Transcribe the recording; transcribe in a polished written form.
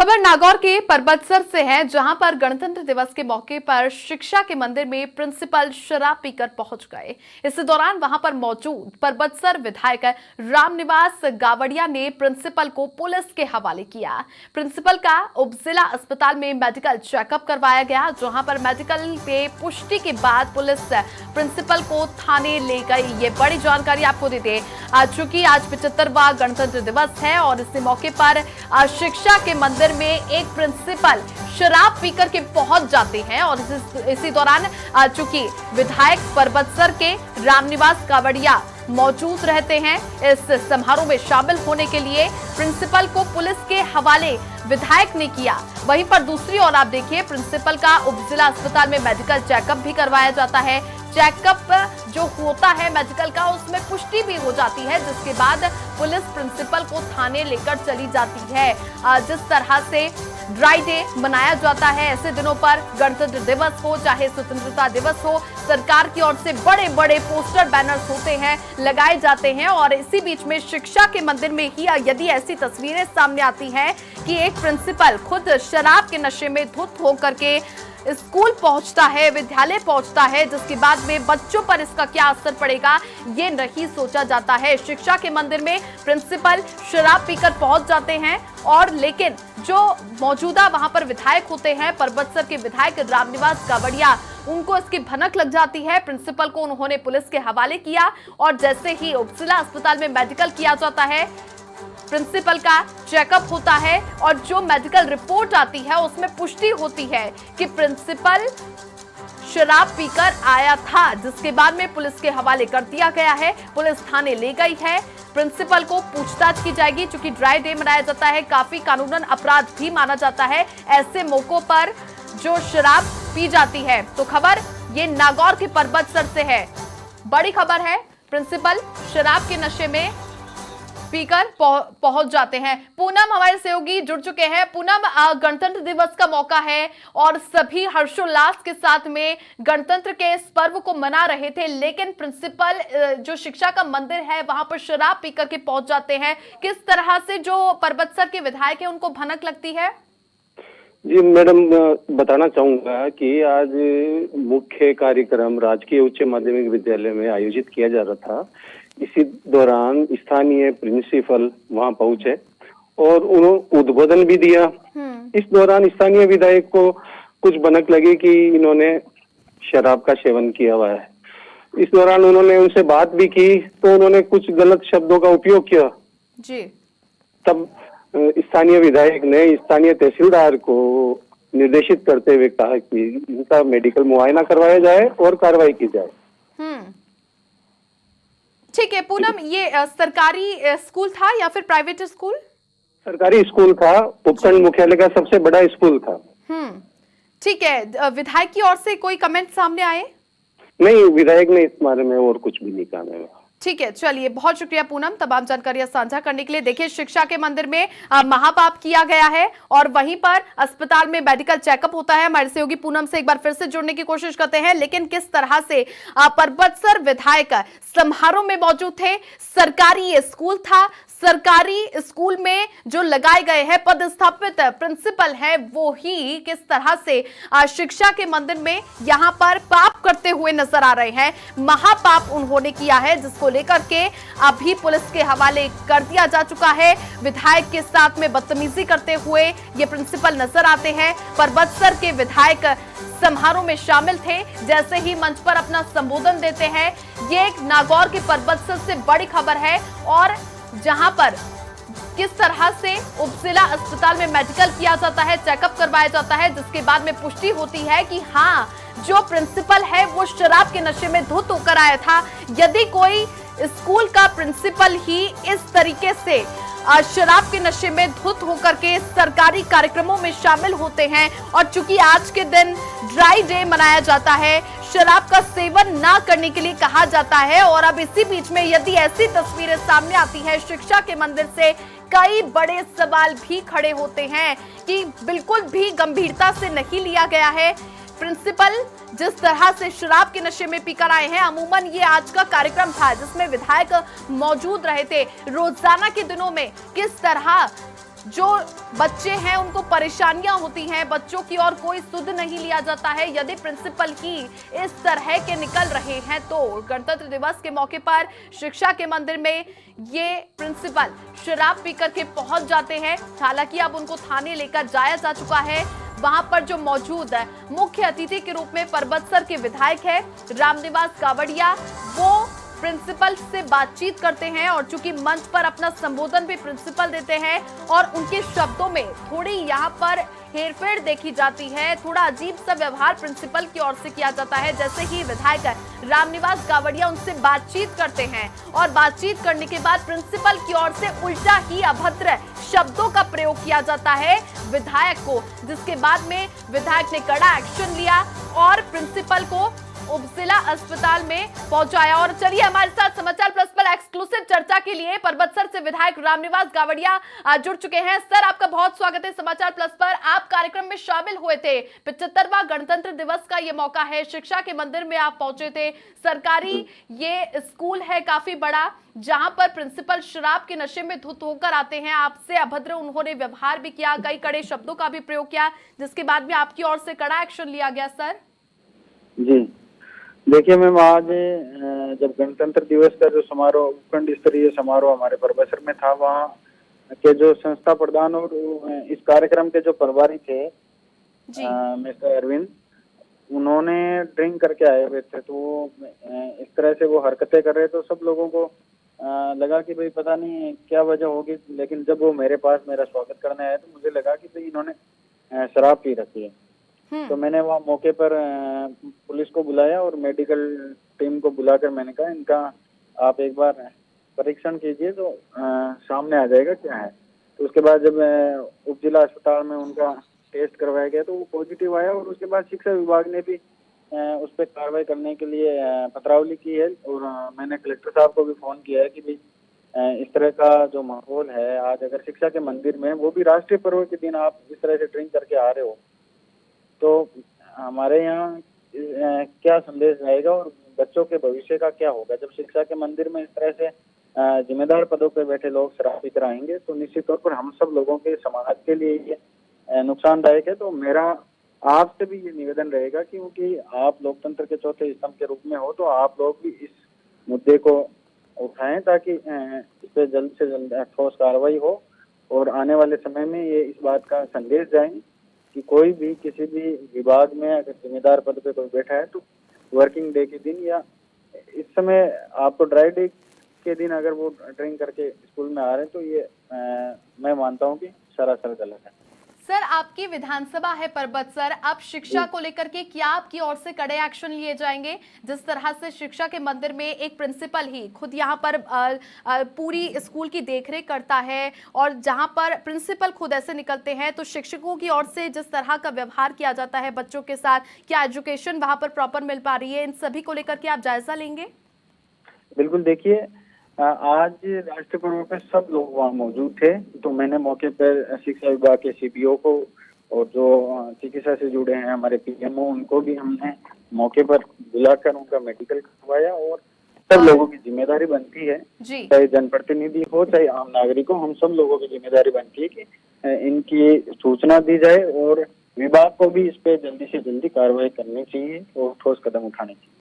खबर नागौर के परबतसर से है, जहां पर गणतंत्र दिवस के मौके पर शिक्षा के मंदिर में प्रिंसिपल शराब पीकर पहुंच गए। इस दौरान वहां पर मौजूद परबतसर विधायक रामनिवास गावड़िया ने प्रिंसिपल को पुलिस के हवाले किया। प्रिंसिपल का उपजिला अस्पताल में मेडिकल चेकअप करवाया गया, जहां पर मेडिकल पे पुष्टि के बाद पुलिस प्रिंसिपल को थाने ले गई। ये बड़ी जानकारी आपको दे दे, चूंकि आज 75वां गणतंत्र दिवस है और इसी मौके पर शिक्षा के मंदिर में एक प्रिंसिपल शराब पीकर के पहुंच जाते हैं और इसी दौरान चूंकि विधायक परबतसर के रामनिवास गावड़िया मौजूद रहते हैं, इस समारोह में शामिल होने के लिए प्रिंसिपल को पुलिस के हवाले विधायक ने किया। वहीं पर दूसरी ओर आप देखिए, प्रिंसिपल का उपजिला अस्पताल में मेडिकल चेकअप भी करवाया जाता है। चेकअप जो होता है मेडिकल का, उसमें पुष्टि भी हो जाती है, जिसके बाद पुलिस प्रिंसिपल को थाने लेकर चली जाती है। जिस तरह से ड्राई डे मनाया जाता है, ऐसे दिनों पर गणतंत्र दिवस हो चाहे स्वतंत्रता दिवस हो, सरकार की ओर से बड़े बड़े पोस्टर बैनर्स होते हैं, लगाए जाते हैं। और इसी बीच में शिक्षा के मंदिर में ही यदि ऐसी तस्वीरें सामने आती हैं कि एक प्रिंसिपल खुद शराब के नशे में धुत होकर के स्कूल पहुंचता है, विद्यालय पहुंचता है, जिसके बाद में बच्चों पर इसका क्या असर पड़ेगा ये नहीं सोचा जाता है। शिक्षा के मंदिर में प्रिंसिपल शराब पीकर पहुंच जाते हैं और लेकिन जो मौजूदा वहां पर विधायक होते हैं, परबतसर के विधायक रामनिवास गावड़िया, उनको इसकी भनक लग जाती है। प्रिंसिपल को उन्होंने पुलिस के हवाले किया और जैसे ही उपजिला अस्पताल में मेडिकल किया जाता है, प्रिंसिपल का चेकअप होता है और जो मेडिकल रिपोर्ट आती है उसमें पुष्टि होती है कि प्रिंसिपल शराब पीकर आया था, जिसके बाद में पुलिस के हवाले कर दिया गया है। पुलिस थाने ले गई है, प्रिंसिपल को पूछताछ की जाएगी। चूंकि ड्राई डे मनाया जाता है, काफी कानूनन अपराध भी माना जाता है ऐसे मौकों पर जो शराब पी जाती है। तो खबर ये नागौर के परबतसर से है, बड़ी खबर है। प्रिंसिपल शराब के नशे में पीकर पहुंच जाते हैं। पूनम हमारे सहयोगी जुड़ चुके हैं। पूनम, गणतंत्र दिवस का मौका है और सभी हर्षोल्लास के साथ में गणतंत्र के इस पर्व को मना रहे थे, लेकिन प्रिंसिपल जो शिक्षा का मंदिर है वहां पर शराब पीकर के पहुंच जाते हैं। किस तरह से जो परबतसर के विधायक है उनको भनक लगती है? जी मैडम, बताना चाहूंगा कि आज मुख्य कार्यक्रम राजकीय उच्च माध्यमिक विद्यालय में आयोजित किया जा रहा था। इसी दौरान स्थानीय प्रिंसिपल वहां पहुंचे और उन्होंने उद्बोधन भी दिया। इस दौरान स्थानीय विधायक को कुछ भनक लगी कि इन्होंने शराब का सेवन किया हुआ है। इस दौरान उन्होंने उनसे बात भी की तो उन्होंने कुछ गलत शब्दों का उपयोग किया जी। तब स्थानीय विधायक ने स्थानीय तहसीलदार को निर्देशित करते हुए कहा कि इनका मेडिकल मुआयना करवाया जाए और कार्रवाई की जाए। ठीक है पूनम, ये सरकारी स्कूल था या फिर प्राइवेट स्कूल? सरकारी स्कूल था, उपखंड मुख्यालय का सबसे बड़ा स्कूल था। ठीक है, विधायक की ओर से कोई कमेंट सामने आए? नहीं, विधायक ने इस बारे में और कुछ भी नहीं कहा। ठीक है, चलिए बहुत शुक्रिया पूनम तमाम जानकारियां साझा करने के लिए। देखिए, शिक्षा के मंदिर में महापाप किया गया है और वहीं पर अस्पताल में मेडिकल चेकअप होता है। हमारे सहयोगी पूनम से एक बार फिर से जुड़ने की कोशिश करते हैं, लेकिन किस तरह से परबतसर विधायक समारोह में मौजूद थे। सरकारी स्कूल था, सरकारी स्कूल में जो लगाए गए हैं पदस्थापित प्रिंसिपल है, वो ही किस तरह से शिक्षा के मंदिर में यहां पर पाप करते हुए नजर आ रहे हैं। महापाप उन्होंने किया है, जिसको लेकर के अभी पुलिस के हवाले कर दिया जा चुका है। विधायक के साथ में बदतमीजी करते हुए ये प्रिंसिपल नजर आते हैं। परबतसर के विधायक समारोह में शामिल थे, जैसे ही मंच पर अपना संबोधन देते हैं। ये एक नागौर के परबतसर से बड़ी खबर है और जहां पर किस तरह से उपजिला अस्पताल में मेडिकल किया जाता है, चेकअप करवाया जाता है, जिसके बाद में पुष्टि होती है कि हाँ, जो प्रिंसिपल है वो शराब के नशे में धुत होकर आया था। यदि कोई स्कूल का प्रिंसिपल ही इस तरीके से शराब के नशे में धुत होकर के सरकारी कार्यक्रमों में शामिल होते हैं और चूंकि आज के दिन ड्राई डे मनाया जाता है, शराब का सेवन ना करने के लिए कहा जाता है और अब इसी बीच में यदि ऐसी तस्वीरें सामने आती हैं शिक्षा के मंदिर से, कई बड़े सवाल भी खड़े होते हैं कि बिल्कुल भी गंभीरता से नहीं लिया गया है। प्रिंसिपल जिस तरह से शराब के नशे में पीकर आए हैं, अमूमन ये आज का कार्यक्रम था जिसमें विधायक मौजूद रहे थे। रोजाना के दिनों में किस तरह जो बच्चे हैं उनको परेशानियां होती हैं, बच्चों की और कोई सुध नहीं लिया जाता है। यदि प्रिंसिपल ही इस तरह के निकल रहे हैं तो गणतंत्र दिवस के मौके पर शिक्षा के मंदिर में ये प्रिंसिपल शराब पीकर के पहुंच जाते हैं। हालांकि अब उनको थाने लेकर जाया जा चुका है। वहां पर जो मौजूद है मुख्य अतिथि के रूप में परबतसर के विधायक है रामनिवास कावड़िया, वो प्रिंसिपल से बातचीत करते हैं और चूंकि मंच पर अपना संबोधन भी प्रिंसिपल देते हैं और उनके शब्दों में थोड़ी यहाँ पर हेरफेर देखी जाती है, थोड़ा अजीब सा व्यवहार प्रिंसिपल की ओर से किया जाता है। जैसे ही विधायक रामनिवास कावड़िया उनसे बातचीत करते हैं और बातचीत करने के बाद प्रिंसिपल की ओर से उल्टा ही अभद्र शब्दों का प्रयोग किया जाता है विधायक को, जिसके बाद में विधायक ने कड़ा एक्शन लिया और प्रिंसिपल को उपजिला अस्पताल में पहुंचाया। और चलिए हमारे साथ समाचार प्लस पर एक्सक्लूसिव चर्चा के लिए परबतसर से विधायक रामनिवास कावड़िया जुड़ चुके हैं। सर, आपका बहुत स्वागत है समाचार प्लस पर। आप कार्यक्रम में शामिल हुए थे, 75वां गणतंत्र दिवस का ये मौका है, शिक्षा के मंदिर में आप पहुंचे थे। सरकारी ये स्कूल है काफी बड़ा, जहां पर प्रिंसिपल शराब के नशे में धुत होकर आते हैं। आपसे अभद्र उन्होंने व्यवहार भी किया, कई कड़े शब्दों का भी प्रयोग किया, जिसके बाद में आपकी ओर से कड़ा एक्शन लिया गया। सर जी देखिए मैम, आज जब गणतंत्र दिवस का जो समारोह, उपखंड स्तरीय समारोह हमारे परबतसर में था, वहाँ के जो संस्था प्रधान और इस कार्यक्रम के जो प्रभारी थे मिस्टर अरविंद, उन्होंने ड्रिंक करके आए हुए थे। तो इस तरह से वो हरकतें कर रहे, तो सब लोगों को लगा कि भाई पता नहीं क्या वजह होगी। लेकिन जब वो मेरे पास मेरा स्वागत करने आए तो मुझे लगा कि भाई इन्होंने शराब पी रखी है। तो मैंने वहाँ मौके पर पुलिस को बुलाया और मेडिकल टीम को बुलाकर मैंने कहा इनका आप एक बार परीक्षण कीजिए तो सामने आ जाएगा क्या है। तो उसके बाद जब उपजिला अस्पताल में उनका टेस्ट करवाया गया तो वो पॉजिटिव आया और उसके बाद शिक्षा विभाग ने भी उस पर कार्रवाई करने के लिए पत्रावली की है। और मैंने कलेक्टर साहब को भी फोन किया है कि भाई इस तरह का जो माहौल है, आज अगर शिक्षा के मंदिर में, वो भी राष्ट्रीय पर्व के दिन, आप इस तरह से ड्रिंक करके आ रहे हो तो हमारे यहाँ क्या संदेश जाएगा और बच्चों के भविष्य का क्या होगा। जब शिक्षा के मंदिर में इस तरह से जिम्मेदार पदों पर बैठे लोग शराब पी कर आएंगे तो निश्चित तौर पर हम सब लोगों के समाज के लिए ये नुकसानदायक है। तो मेरा आपसे भी ये निवेदन रहेगा क्योंकि आप लोकतंत्र के चौथे स्तंभ के रूप में हो, तो आप लोग भी इस मुद्दे को उठाएं ताकि इस पर जल्द से जल्द ठोस कार्रवाई हो और आने वाले समय में ये इस बात का संदेश जाए कि कोई भी किसी भी विभाग में अगर जिम्मेदार पद पे कोई बैठा है तो वर्किंग डे के दिन या इस समय आपको ड्राई डे के दिन अगर वो ड्रिंक करके स्कूल में आ रहे हैं तो ये मैं मानता हूँ कि सरासर गलत है। सर, आपकी विधानसभा है परबतसर, अब शिक्षा को लेकर के क्या आपकी ओर से कड़े एक्शन लिए जाएंगे? जिस तरह से शिक्षा के मंदिर में एक प्रिंसिपल ही खुद यहाँ पर पूरी स्कूल की देखरेख करता है और जहाँ पर प्रिंसिपल खुद ऐसे निकलते हैं, तो शिक्षकों की ओर से जिस तरह का व्यवहार किया जाता है बच्चों के साथ, क्या एजुकेशन वहाँ पर प्रॉपर मिल पा रही है, इन सभी को लेकर के आप जायजा लेंगे? बिल्कुल, देखिए आज राष्ट्रीय पर्व पे सब लोग वहाँ मौजूद थे, तो मैंने मौके पर शिक्षा विभाग के सीपीओ को और जो चिकित्सा से जुड़े हैं हमारे पीएमओ, उनको भी हमने मौके पर बुलाकर उनका मेडिकल करवाया। और सब लोगों की जिम्मेदारी बनती है, चाहे जनप्रतिनिधि हो चाहे आम नागरिक हो, हम सब लोगों की जिम्मेदारी बनती है कि इनकी सूचना दी जाए और विभाग को भी इस पे जल्दी से जल्दी कार्रवाई करनी चाहिए और ठोस कदम उठाने चाहिए।